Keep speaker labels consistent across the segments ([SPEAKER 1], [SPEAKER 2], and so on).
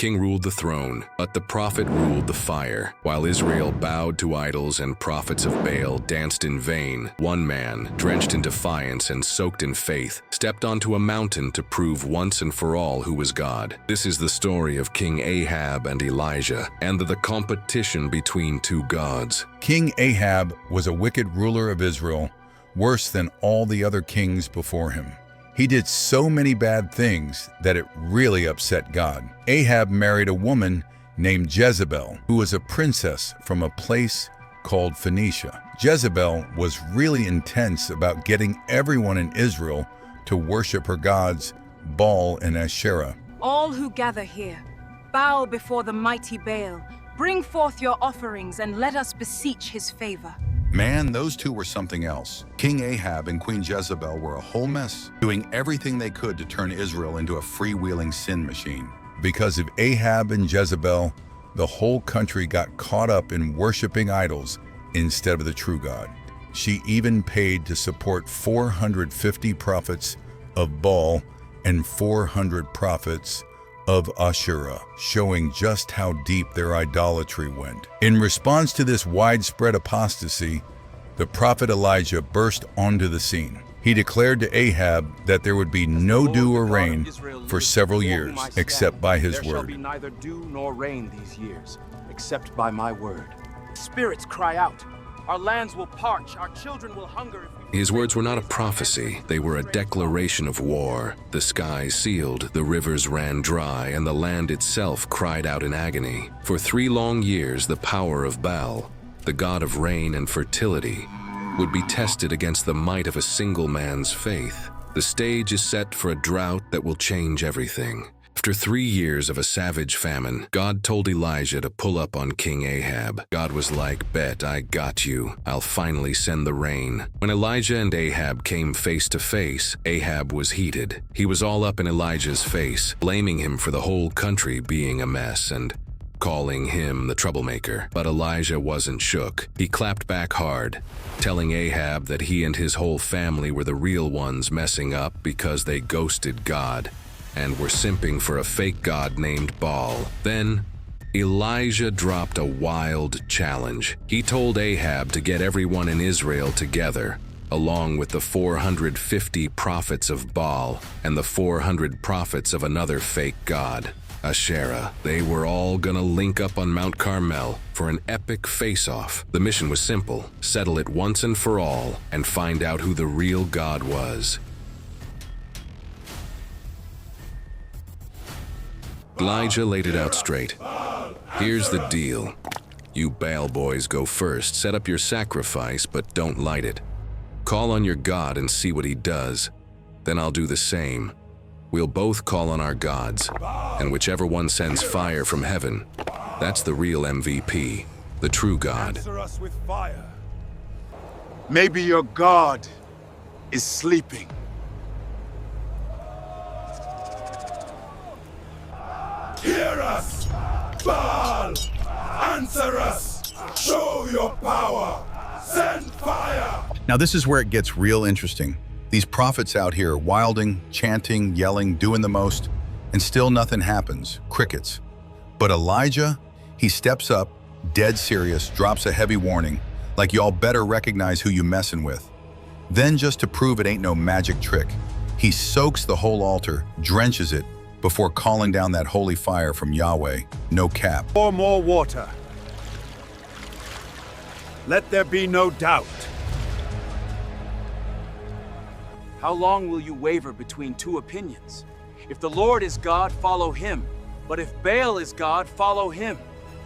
[SPEAKER 1] king ruled the throne, but the prophet ruled the fire. While Israel bowed to idols and prophets of Baal danced in vain, one man, drenched in defiance and soaked in faith, stepped onto a mountain to prove once and for all who was God. This is the story of King Ahab and Elijah, and the competition between two gods.
[SPEAKER 2] King Ahab was a wicked ruler of Israel, worse than all the other kings before him. He did so many bad things that it really upset God. Ahab married a woman named Jezebel, who was a princess from a place called Phoenicia. Jezebel was really intense about getting everyone in Israel to worship her gods, Baal and Asherah.
[SPEAKER 3] All who gather here, bow before the mighty Baal. Bring forth your offerings and let us beseech his favor.
[SPEAKER 2] Man, those two were something else. King Ahab and Queen Jezebel were a whole mess, doing everything they could to turn Israel into a freewheeling sin machine. Because of Ahab and Jezebel, the whole country got caught up in worshiping idols instead of the true God. She even paid to support 450 prophets of Baal and 400 prophets of Asherah, showing just how deep their idolatry went. In response to this widespread apostasy, the prophet Elijah burst onto the scene. He declared to Ahab that there would be no dew or rain for several years, except by his
[SPEAKER 4] word. There shall
[SPEAKER 2] word.
[SPEAKER 4] be neither dew nor rain these years, except by my word. Spirits cry out. Our lands will parch, our children will hunger.
[SPEAKER 1] His words were not a prophecy, they were a declaration of war. The skies sealed, the rivers ran dry, and the land itself cried out in agony. For 3 long years, the power of Baal, the god of rain and fertility, would be tested against the might of a single man's faith. The stage is set for a drought that will change everything. After 3 years of a savage famine, God told Elijah to pull up on King Ahab. God was like, "Bet, I got you. I'll finally send the rain." When Elijah and Ahab came face to face, Ahab was heated. He was all up in Elijah's face, blaming him for the whole country being a mess and calling him the troublemaker. But Elijah wasn't shook. He clapped back hard, telling Ahab that he and his whole family were the real ones messing up because they ghosted God and were simping for a fake god named Baal. Then, Elijah dropped a wild challenge. He told Ahab to get everyone in Israel together, along with the 450 prophets of Baal and the 400 prophets of another fake god, Asherah. They were all gonna link up on Mount Carmel for an epic face-off. The mission was simple: settle it once and for all and find out who the real God was. Elijah laid it out straight. Here's the deal. You Baal boys go first, set up your sacrifice, but don't light it. Call on your God and see what he does. Then I'll do the same. We'll both call on our gods, and whichever one sends fire from heaven, that's the real MVP, the true God.
[SPEAKER 5] Answer us with fire.
[SPEAKER 6] Maybe your God is sleeping.
[SPEAKER 5] Hear us, Baal! Answer us! Show your power! Send fire!
[SPEAKER 2] Now this is where it gets real interesting. These prophets out here wilding, chanting, yelling, doing the most, and still nothing happens, crickets. But Elijah, he steps up, dead serious, drops a heavy warning, like y'all better recognize who you messing with. Then just to prove it ain't no magic trick, he soaks the whole altar, drenches it, before calling down that holy fire from Yahweh, no cap.
[SPEAKER 6] Pour more water. Let there be no doubt.
[SPEAKER 4] How long will you waver between two opinions? If the Lord is God, follow him. But if Baal is God, follow him.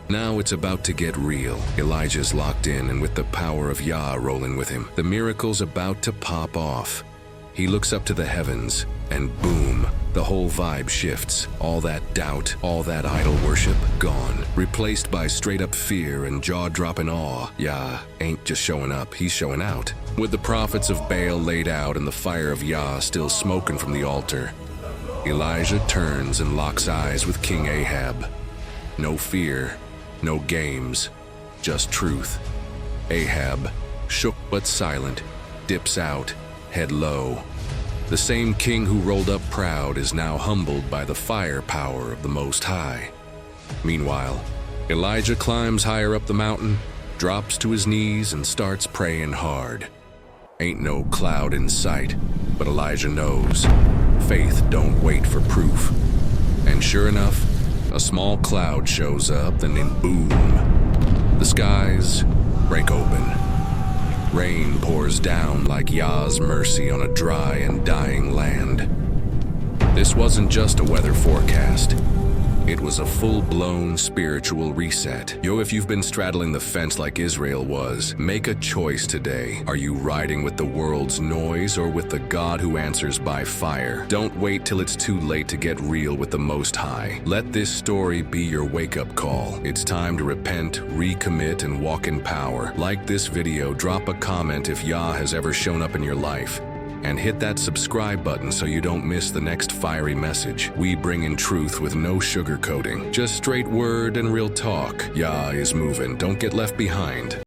[SPEAKER 1] Now it's about to get real. Elijah's locked in, and with the power of Yah rolling with him, the miracle's about to pop off. He looks up to the heavens, and boom, the whole vibe shifts. All that doubt, all that idol worship, gone. Replaced by straight-up fear and jaw-dropping awe. Yah ain't just showing up, he's showing out. With the prophets of Baal laid out and the fire of Yah still smoking from the altar, Elijah turns and locks eyes with King Ahab. No fear, no games, just truth. Ahab, shook but silent, dips out, head low. The same king who rolled up proud is now humbled by the firepower of the Most High. Meanwhile, Elijah climbs higher up the mountain, drops to his knees, and starts praying hard. Ain't no cloud in sight, but Elijah knows faith don't wait for proof. And sure enough, a small cloud shows up, and then boom, the skies break open. Rain pours down like Yah's mercy on a dry and dying land. This wasn't just a weather forecast. It was a full-blown spiritual reset. Yo, if you've been straddling the fence like Israel was, make a choice today. Are you riding with the world's noise or with the God who answers by fire? Don't wait till it's too late to get real with the Most High. Let this story be your wake-up call. It's time to repent, recommit, and walk in power. Like this video, drop a comment if Yah has ever shown up in your life. And hit that subscribe button so you don't miss the next fiery message. We bring in truth with no sugarcoating. Just straight word and real talk. Yah is moving. Don't get left behind.